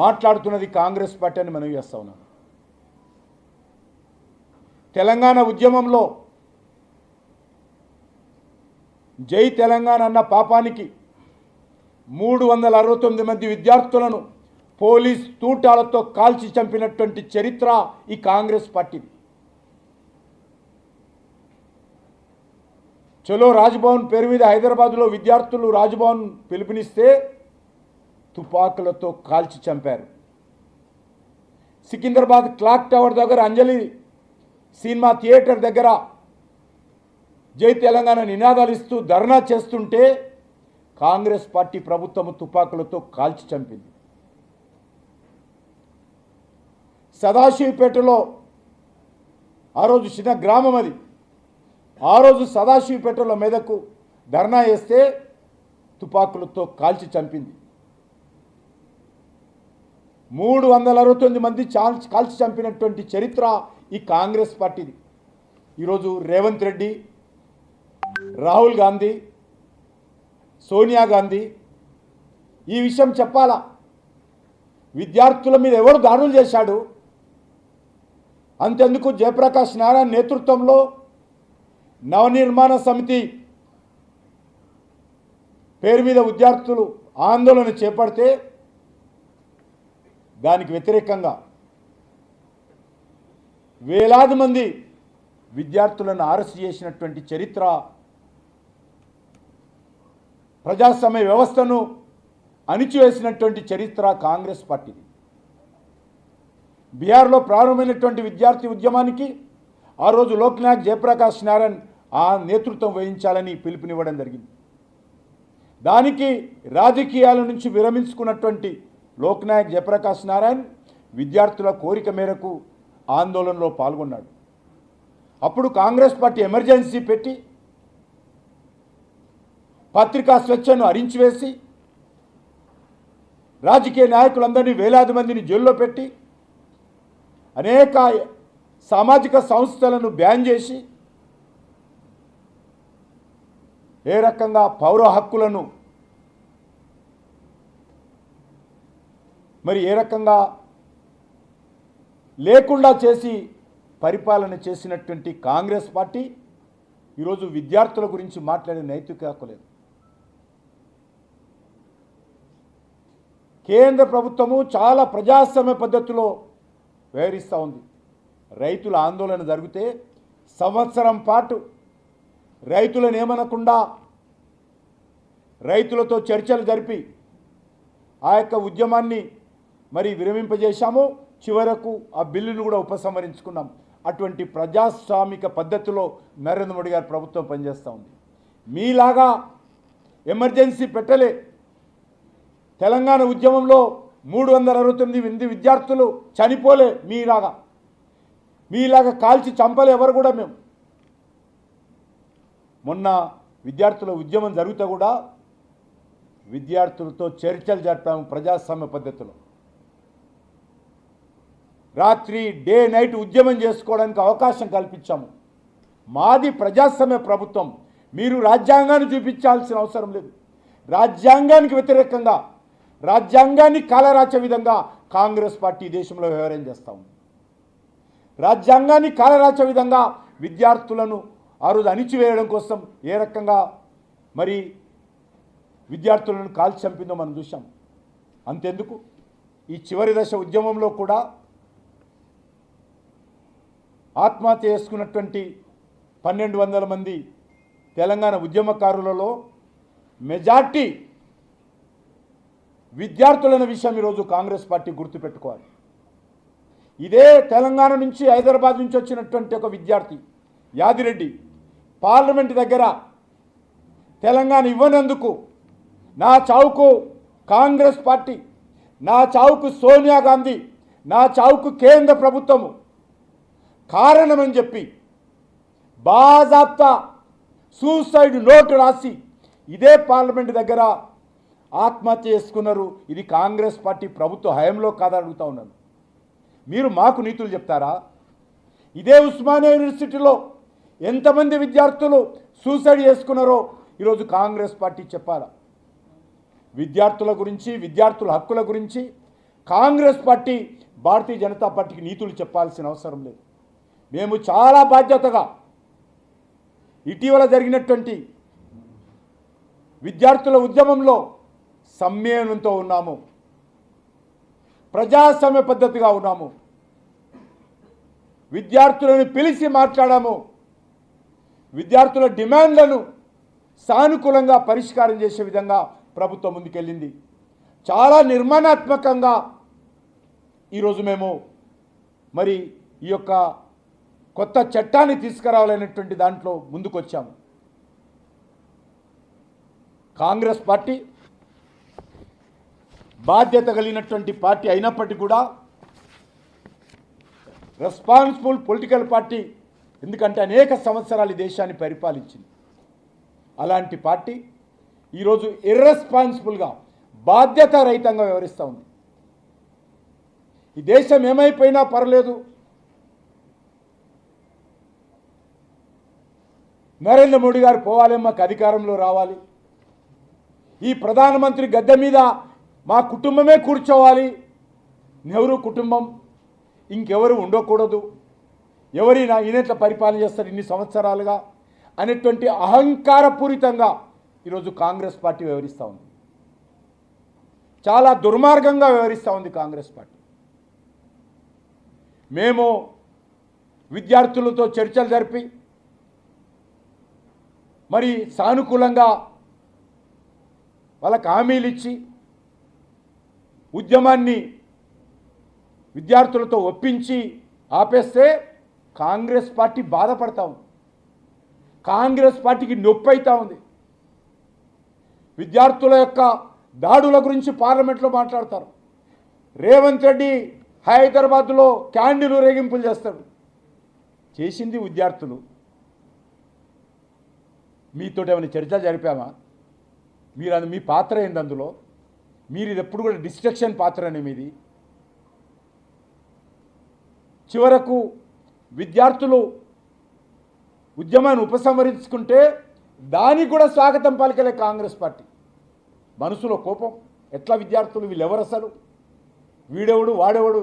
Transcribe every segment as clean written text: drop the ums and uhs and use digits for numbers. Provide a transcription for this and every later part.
మాట్లాడుతున్నది కాంగ్రెస్ పార్టీ అని మనం చేస్తా ఉన్నాం. తెలంగాణ ఉద్యమంలో జై తెలంగాణ అన్న పాపానికి 369 మంది విద్యార్థులను పోలీస్ తూటాలతో కాల్చి చంపినటువంటి చరిత్ర ఈ కాంగ్రెస్ పార్టీది. చలో రాజ్భవన్ పేరు మీద హైదరాబాద్లో విద్యార్థులు రాజ్భవన్ పిలుపునిస్తే తుపాకులతో కాల్చి చంపారు. సికింద్రాబాద్ క్లాక్ టవర్ దగ్గర అంజలి సినిమా థియేటర్ దగ్గర జై తెలంగాణ నినాదాలు ఇస్తూ ధర్నా చేస్తుంటే కాంగ్రెస్ పార్టీ ప్రభుత్వం తుపాకులతో కాల్చి చంపింది. సదాశివపేటలో ఆ రోజు చిన్న గ్రామం అది. ఆ రోజు సదాశివపేటలో మీదకు ధర్నా చేస్తే తుపాకులతో కాల్చి చంపింది. 369 మంది కాల్చి చంపినటువంటి చరిత్ర ఈ కాంగ్రెస్ పార్టీది. ఈరోజు రేవంత్ రెడ్డి, రాహుల్ గాంధీ, సోనియా గాంధీ ఈ విషయం చెప్పాలా. విద్యార్థుల మీద ఎవరు దాడులు చేశాడు? అంతెందుకు జయప్రకాష్ నారాయణ నేతృత్వంలో నవనిర్మాణ సమితి పేరు మీద విద్యార్థులు ఆందోళన చేపడితే దానికి వ్యతిరేకంగా వేలాది మంది విద్యార్థులను అరెస్ట్ చేసినటువంటి చరిత్ర, ప్రజాస్వామ్య వ్యవస్థను అణిచివేసినటువంటి చరిత్ర కాంగ్రెస్ పార్టీది. బీహార్లో ప్రారంభమైనటువంటి విద్యార్థి ఉద్యమానికి ఆ రోజు లోక్నాయక్ జయప్రకాష్ నారాయణ్ ఆ నేతృత్వం వహించాలని పిలుపునివ్వడం జరిగింది. దానికి రాజకీయాల నుంచి విరమించుకున్నటువంటి లోక్నాయక్ జయప్రకాష్ నారాయణ్ విద్యార్థుల కోరిక మేరకు ఆందోళనలో పాల్గొన్నాడు. అప్పుడు కాంగ్రెస్ పార్టీ ఎమర్జెన్సీ పెట్టి పత్రికా స్వేచ్ఛను హరించివేసి రాజకీయ నాయకులందరినీ వేలాది మందిని జైల్లో పెట్టి అనేక సామాజిక సంస్థలను బ్యాన్ చేసి ఏ రకంగా పౌర హక్కులను మరి ఏ రకంగా లేకుండా చేసి పరిపాలన చేసినటువంటి కాంగ్రెస్ పార్టీ ఈరోజు విద్యార్థుల గురించి మాట్లాడే నైతిక హక్కు లేదు. కేంద్ర ప్రభుత్వము చాలా ప్రజాస్వామ్య పద్ధతిలో వ్యవహరిస్తూ ఉంది. రైతుల ఆందోళన జరిగితే సంవత్సరం పాటు రైతులను ఏమనకుండా రైతులతో చర్చలు జరిపి ఆ యొక్క ఉద్యమాన్ని మరి విరమింపజేశాము. చివరకు ఆ బిల్లును కూడా ఉపసంహరించుకున్నాం. అటువంటి ప్రజాస్వామిక పద్ధతిలో నరేంద్ర మోడీ గారి ప్రభుత్వం పనిచేస్తూ ఉంది. మీలాగా ఎమర్జెన్సీ పెట్టలే. తెలంగాణ ఉద్యమంలో 369 విద్యార్థులు చనిపోలే. మీలాగా కాల్చి చంపలే ఎవరు కూడా. మేము మొన్న విద్యార్థుల ఉద్యమం జరుగుతూ కూడా విద్యార్థులతో చర్చలు జరిపాము ప్రజాస్వామ్య పద్ధతిలో. రాత్రి డే నైట్ ఉద్యమం చేసుకోవడానికి అవకాశం కల్పించాము. మాది ప్రజాస్వామ్య ప్రభుత్వం. మీరు రాజ్యాంగాన్ని చూపించాల్సిన అవసరం లేదు. రాజ్యాంగానికి వ్యతిరేకంగా రాజ్యాంగాన్ని కాలరాచే విధంగా కాంగ్రెస్ పార్టీ దేశంలో వ్యవహారం చేస్తూ ఉంది. రాజ్యాంగాన్ని కాలరాచే విధంగా విద్యార్థులను ఆ రోజు అణిచివేయడం కోసం ఏ రకంగా మరి విద్యార్థులను కాల్చి చంపిందో మనం చూసాం. అంతెందుకు ఈ చివరి దశ ఉద్యమంలో కూడా ఆత్మహత్య చేసుకున్నటువంటి 1200 మంది తెలంగాణ ఉద్యమకారులలో మెజార్టీ విద్యార్థులైన విషయం ఈరోజు కాంగ్రెస్ పార్టీ గుర్తుపెట్టుకోవాలి. ఇదే తెలంగాణ నుంచి హైదరాబాద్ నుంచి వచ్చినటువంటి ఒక విద్యార్థి యాదిరెడ్డి పార్లమెంట్ దగ్గర తెలంగాణ ఇవ్వనందుకు నా చావుకు కాంగ్రెస్ పార్టీ, నా చావుకు సోనియా గాంధీ, నా చావుకు కేంద్ర ప్రభుత్వము కారణమని చెప్పి బాజాప్తా సూసైడ్ నోటు రాసి ఇదే పార్లమెంట్ దగ్గర ఆత్మహత్య చేసుకున్నారు. ఇది కాంగ్రెస్ పార్టీ ప్రభుత్వ హయాంలో కాదని అడుగుతా ఉన్నాను. మీరు మాకు నీతులు చెప్తారా? ఇదే ఉస్మానియా యూనివర్సిటీలో ఎంతమంది విద్యార్థులు సూసైడ్ చేసుకున్నారో ఈరోజు కాంగ్రెస్ పార్టీ చెప్పాలా? విద్యార్థుల గురించి, విద్యార్థుల హక్కుల గురించి కాంగ్రెస్ పార్టీ భారతీయ జనతా పార్టీకి నీతులు చెప్పాల్సిన అవసరం లేదు. మేము చాలా బాధ్యతగా ఇటీవల జరిగినటువంటి విద్యార్థుల ఉద్యమంలో సంయమనంతో ఉన్నాము, ప్రజాస్వామ్య పద్ధతిగా ఉన్నాము, విద్యార్థులను పిలిచి మాట్లాడాము, విద్యార్థుల డిమాండ్లను సానుకూలంగా పరిష్కారం చేసే విధంగా ప్రభుత్వం ముందుకెళ్ళింది. చాలా నిర్మాణాత్మకంగా ఈరోజు మేము మరి ఈ యొక్క కొత్త చట్టాన్ని తీసుకురావాలనేటువంటి దాంట్లో ముందుకొచ్చాము. కాంగ్రెస్ పార్టీ బాధ్యత కలిగినటువంటి పార్టీ అయినప్పటికీ కూడా రెస్పాన్సిబుల్ పొలిటికల్ పార్టీ, ఎందుకంటే అనేక సంవత్సరాలు ఈ దేశాన్ని పరిపాలించింది. అలాంటి పార్టీ ఈరోజు ఇర్రెస్పాన్సిబుల్గా బాధ్యత రహితంగా వ్యవహరిస్తూ ఉంది. ఈ దేశం ఏమైపోయినా పర్లేదు, నరేంద్ర మోడీ గారు పోవాలి, మాకు అధికారంలో రావాలి, ఈ ప్రధానమంత్రి గద్దె మీద మా కుటుంబమే కూర్చోవాలి, నెహ్రూ కుటుంబం ఇంకెవరు ఉండకూడదు, ఎవరైనా ఈయనట్ల పరిపాలన చేస్తారు ఇన్ని సంవత్సరాలుగా అనేటువంటి అహంకారపూరితంగా ఈరోజు కాంగ్రెస్ పార్టీ వ్యవహరిస్తూ ఉంది. చాలా దుర్మార్గంగా వ్యవహరిస్తూ ఉంది కాంగ్రెస్ పార్టీ. మేము విద్యార్థులతో చర్చలు జరిపి మరి సానుకూలంగా వాళ్ళకి హామీలు ఇచ్చి ఉద్యమాన్ని విద్యార్థులతో ఒప్పించి ఆపేస్తే కాంగ్రెస్ పార్టీ బాధపడతా ఉంది, కాంగ్రెస్ పార్టీకి నొప్పి అవుతా ఉంది. విద్యార్థుల యొక్క దాడుల గురించి పార్లమెంట్లో మాట్లాడతారు. రేవంత్ రెడ్డి హైదరాబాద్లో క్యాండిల్ రేగింపులు చేస్తాడు. చేసింది విద్యార్థులు. మీతో ఏమైనా చర్చ జరిపామా? మీరు మీ పాత్ర ఏంది అందులో? మీరు ఇది ఎప్పుడు కూడా డిస్ట్రక్షన్ పాత్రనే మీది. చివరకు విద్యార్థులు ఉద్యమాన్ని ఉపసంహరించుకుంటే దానికి కూడా స్వాగతం పలికలే కాంగ్రెస్ పార్టీ. మనసులో కోపం, ఎట్లా విద్యార్థులు వీళ్ళెవరు, అసలు వీడెవడు వాడెవడు,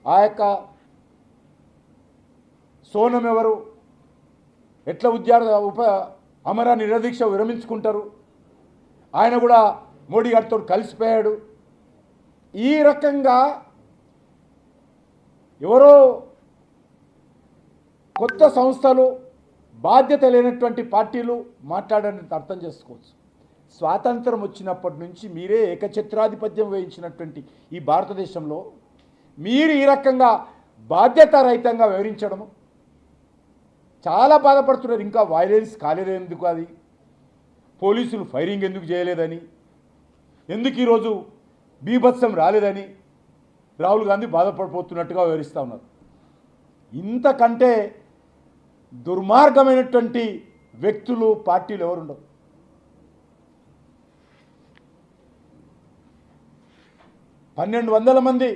ఆ యొక్క సోనం ఎవరు, ఎట్లా అమర నిరదీక్ష విరమించుకుంటారు, ఆయన కూడా మోడీ గారితో కలిసిపోయాడు. ఈ రకంగా ఎవరో కొత్త సంస్థలు, బాధ్యత లేనటువంటి పార్టీలు మాట్లాడని అర్థం చేసుకోవచ్చు. స్వాతంత్రం వచ్చినప్పటి నుంచి మీరే ఏకఛత్రాధిపత్యం వహించినటువంటి ఈ భారతదేశంలో మీరు ఈ రకంగా బాధ్యతారహితంగా వ్యవహరించడము చాలా బాధపడుతున్నారు. ఇంకా వైలెన్స్ కాలేదు ఎందుకు, అది పోలీసులు ఫైరింగ్ ఎందుకు చేయలేదని, ఎందుకు ఈరోజు బీభత్సం రాలేదని రాహుల్ గాంధీ బాధపడిపోతున్నట్టుగా వివరిస్తూ ఉన్నారు. ఇంతకంటే దుర్మార్గమైనటువంటి వ్యక్తులు, పార్టీలు ఎవరుండవు. పన్నెండు 1200 మంది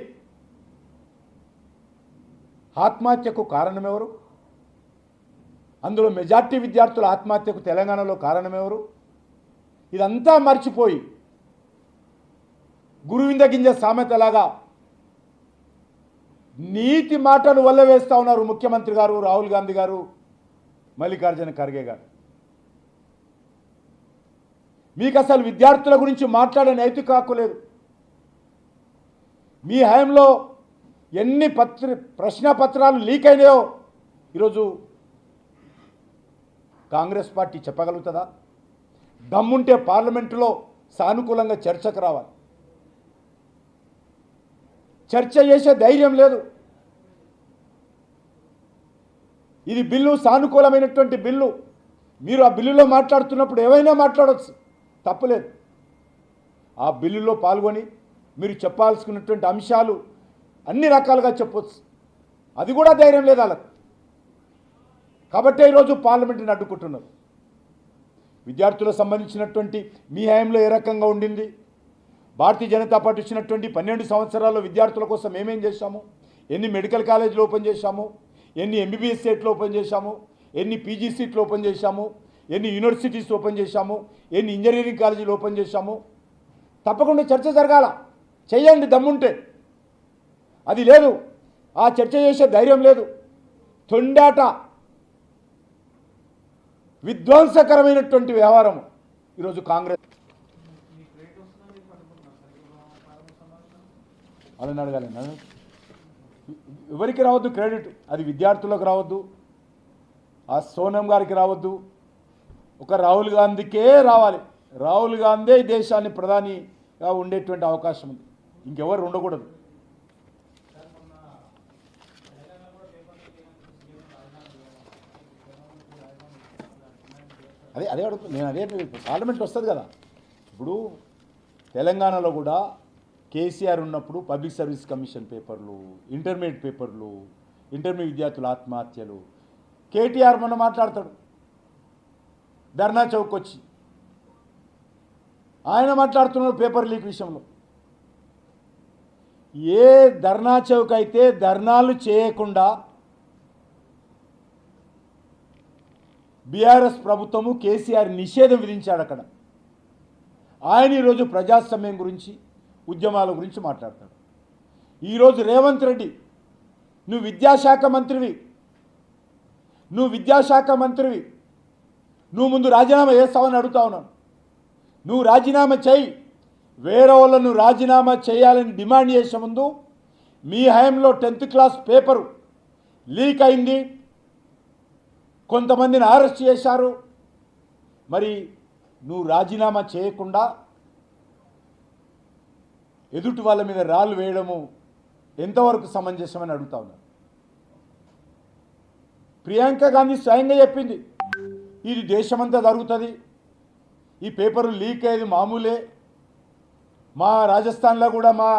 ఆత్మహత్యకు కారణమెవరు? అందులో మెజార్టీ విద్యార్థుల ఆత్మహత్యకు తెలంగాణలో కారణమెవరు? ఇదంతా మర్చిపోయి గురువింద గింజ సామెతలాగా నీతి మాటలు వల్ల వేస్తూ ఉన్నారు ముఖ్యమంత్రి గారు, రాహుల్ గాంధీ గారు, మల్లికార్జున ఖర్గే గారు. మీకు అసలు విద్యార్థుల గురించి మాట్లాడే నైతిక హక్కు లేదు. మీ హయాంలో ఎన్ని ప్రశ్న పత్రాలు లీక్ అయినాయో ఈరోజు కాంగ్రెస్ పార్టీ చెప్పగలుగుతుందా? దమ్ముంటే పార్లమెంటులో సానుకూలంగా చర్చకు రావాలి. చర్చ చేసే ధైర్యం లేదు. ఇది బిల్లు సానుకూలమైనటువంటి బిల్లు. మీరు ఆ బిల్లులో మాట్లాడుతున్నప్పుడు ఏవైనా మాట్లాడవచ్చు, తప్పులేదు. ఆ బిల్లులో పాల్గొని మీరు చెప్పాల్సుకున్నటువంటి అంశాలు అన్ని రకాలుగా చెప్పవచ్చు. అది కూడా ధైర్యం లేదు వాళ్ళకు. కాబట్టే ఈరోజు పార్లమెంటుని అడ్డుకుంటున్నారు. విద్యార్థులకు సంబంధించినటువంటి మీ హయాంలో ఏ రకంగా ఉండింది? భారతీయ జనతా పార్టీ ఇచ్చినటువంటి 12 సంవత్సరాల్లో విద్యార్థుల కోసం ఏమేం చేశాము? ఎన్ని మెడికల్ కాలేజీలు ఓపెన్ చేశాము? ఎన్ని ఎంబీబీఎస్ సీట్లు ఓపెన్ చేశాము? ఎన్ని పీజీ సీట్లు ఓపెన్ చేశాము? ఎన్ని యూనివర్సిటీస్ ఓపెన్ చేశాము? ఎన్ని ఇంజనీరింగ్ కాలేజీలు ఓపెన్ చేశాము? తప్పకుండా చర్చ జరగాల. చెయ్యండి దమ్ముంటే. అది లేదు, ఆ చర్చ చేసే ధైర్యం లేదు. తొండాట, విధ్వంసకరమైనటువంటి వ్యవహారం ఈరోజు కాంగ్రెస్. వాళ్ళని అడగాలి, ఎవరికి రావద్దు క్రెడిట్. అది విద్యార్థులకు రావద్దు, ఆ సోనం గారికి రావద్దు, ఒక రాహుల్ గాంధీకే రావాలి. రాహుల్ గాంధీ దేశాన్ని ప్రధానిగా ఉండేటువంటి అవకాశం ఉంది, ఇంకెవరు ఉండకూడదు. అదే అడుగుతుంది నేను. అదే పార్లమెంట్ వస్తుంది కదా. ఇప్పుడు తెలంగాణలో కూడా కేసీఆర్ ఉన్నప్పుడు పబ్లిక్ సర్వీస్ కమిషన్ పేపర్లు, ఇంటర్మీడియట్ పేపర్లు, ఇంటర్మీడియట్ విద్యార్థుల ఆత్మహత్యలు. కేటీఆర్ మొన్న మాట్లాడతాడు ధర్నా చౌక్ వచ్చి, ఆయన మాట్లాడుతున్నాడు పేపర్ లీక్ విషయంలో. ఏ ధర్నా చౌక్ అయితే ధర్నాలు చేయకుండా బీఆర్ఎస్ ప్రభుత్వము కేసీఆర్ నిషేధం విధించాడు అక్కడ. ఆయన ఈరోజు ప్రజాస్వామ్యం గురించి, ఉద్యమాల గురించి మాట్లాడతాడు. ఈరోజు రేవంత్ రెడ్డి, నువ్వు విద్యాశాఖ మంత్రివి, నువ్వు ముందు రాజీనామా చేస్తావని అడుగుతా ఉన్నాను. నువ్వు రాజీనామా చేయి. వేరే వాళ్ళను రాజీనామా చేయాలని డిమాండ్ చేసే ముందు మీ హయాంలో 10th క్లాస్ పేపరు లీక్ అయింది, కొంతమందిని అరెస్ట్ చేశారు. మరి నువ్వు రాజీనామా చేయకుండా ఎదుటి వాళ్ళ మీద రాళ్ళు వేయడము ఎంతవరకు సమంజసమని అడుగుతా ఉన్నారు. ప్రియాంక గాంధీ స్వయంగా చెప్పింది, ఇది దేశమంతా జరుగుతుంది, ఈ పేపరు లీక్ అయ్యేది మామూలే. మా రాజస్థాన్లో కూడా మా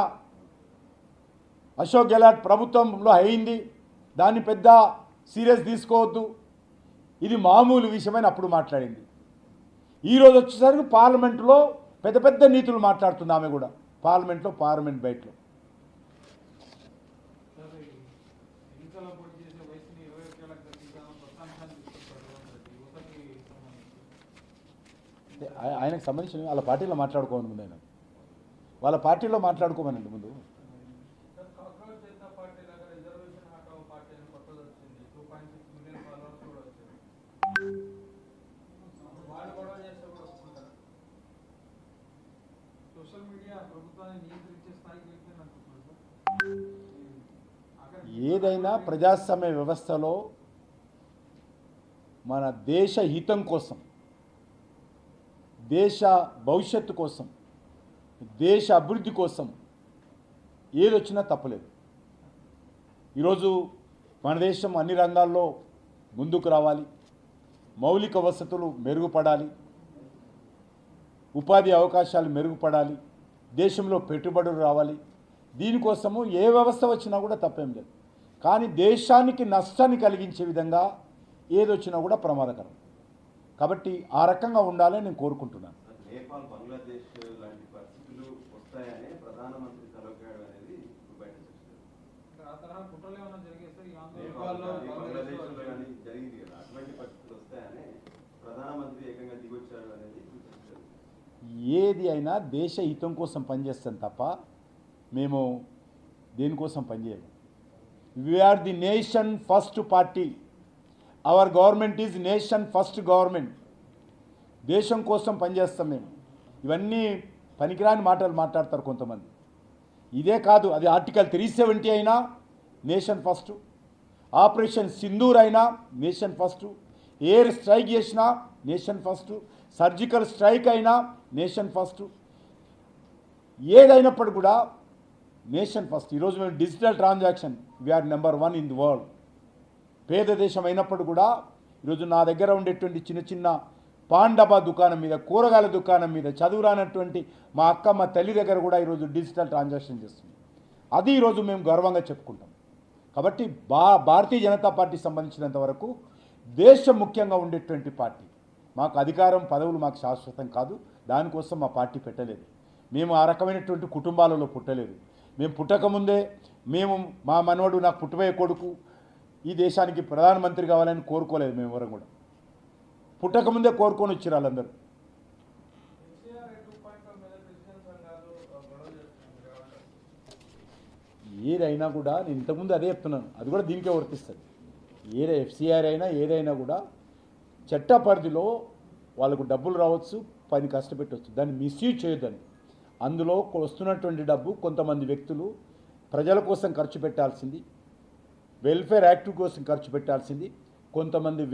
అశోక్ గెహ్లాట్ ప్రభుత్వంలో అయింది, దాన్ని పెద్ద సీరియస్ తీసుకోవద్దు, ఇది మామూలు విషయమని అప్పుడు మాట్లాడింది. ఈరోజు వచ్చేసరికి పార్లమెంటులో పెద్ద పెద్ద నీతులు మాట్లాడుతుంది ఆమె కూడా, పార్లమెంట్లో, పార్లమెంట్ బయటలో. ఆయనకు సంబంధించిన వాళ్ళ పార్టీలో మాట్లాడుకోమని ముందు, ఆయన వాళ్ళ పార్టీలో మాట్లాడుకోమనండి ముందు. ఏదైనా ప్రజాస్వామ్య వ్యవస్థలో మన దేశ హితం కోసం, దేశ భవిష్యత్తు కోసం, దేశ అభివృద్ధి కోసం ఏదొచ్చినా తప్పలేదు. ఈరోజు మన దేశం అన్ని రంగాల్లో ముందుకు రావాలి, మౌలిక వసతులు మెరుగుపడాలి, ఉపాధి అవకాశాలు మెరుగుపడాలి, దేశంలో పెట్టుబడులు రావాలి. దీనికోసము ఏ వ్యవస్థ వచ్చినా కూడా తప్పేం లేదు. కానీ దేశానికి నష్టాన్ని కలిగించే విధంగా ఏదొచ్చినా కూడా ప్రమాదకరం. కాబట్టి ఆ రకంగా ఉండాలని నేను కోరుకుంటున్నాను. నేపాల్, బంగ్లాదేశ్ లాంటి పరిస్థితులు వస్తాయని ప్రధానమంత్రి తలకాడు అనేది జరిగింది కదా, అటువంటి పరిస్థితులు వస్తాయని ప్రధానమంత్రి ఏకంగా దిగొచ్చారు అనేది. ఏది అయినా దేశ హితం కోసం పనిచేస్తాం తప్ప మేము దేనికోసం పనిచేయము. We are the nation first party. Our government is nation first government. దేశం కోసం పనిచేస్తాం మేము. ఇవన్నీ పనికిరాని మాటలు మాట్లాడతారు కొంతమంది. ఇదే కాదు, అది ఆర్టికల్ 370 అయినా నేషన్ ఫస్ట్, ఆపరేషన్ సింధూర్ అయినా నేషన్ ఫస్ట్, ఎయిర్ స్ట్రైక్ చేసినా నేషన్ ఫస్ట్, సర్జికల్ స్ట్రైక్ అయినా నేషన్ ఫస్ట్. ఏదైనప్పుడు కూడా నేషన్ ఫస్ట్. ఈరోజు మేము digital transaction we are number 1 in the world. పేద దేశం అయినప్పుడు కూడా ఈరోజు నా దగ్గర ఉండేటువంటి చిన్న చిన్న పాన్ డబ్బా దుకాణం మీద, కూరగాయల దుకాణం మీద చదువురానటువంటి మా అక్క, మా తల్లి దగ్గర కూడా ఈరోజు డిజిటల్ ట్రాన్సాక్షన్ చేస్తుంది. అది ఈరోజు మేము గర్వంగా చెప్పుకుంటాం. కాబట్టి భారతీయ జనతా పార్టీ సంబంధించినంత వరకు దేశం ముఖ్యంగా ఉండేటువంటి పార్టీ. మాకు అధికారం, పదవులు మాకు శాశ్వతం కాదు. దానికోసం మా పార్టీ పెట్టలేదు. మేము ఆ రకమైనటువంటి కుటుంబాలలో పుట్టలేదు. మేము పుట్టకముందే మా మనవడు, నాకు పుట్టబోయే కొడుకు ఈ దేశానికి ప్రధానమంత్రి కావాలని కోరుకోలేదు. మేము ఎవరం కూడా పుట్టకముందే కోరుకొని వచ్చారు వాళ్ళందరూ. ఏదైనా కూడా నేను ఇంతకుముందు అదే చెప్తున్నాను, అది కూడా దీనికే వర్తిస్తుంది. ఎఫ్సిఆర్ అయినా ఏదైనా కూడా చట్ట పరిధిలో వాళ్ళకు డబ్బులు రావచ్చు, పని కష్టపెట్టవచ్చు, దాన్ని మిస్యూజ్ చేయొద్దని. అందులో వస్తున్నటువంటి డబ్బు కొంతమంది వ్యక్తులు ప్రజల కోసం ఖర్చు పెట్టాల్సింది, వెల్ఫేర్ యాక్ట్ కోసం ఖర్చు పెట్టాల్సింది, కొంతమంది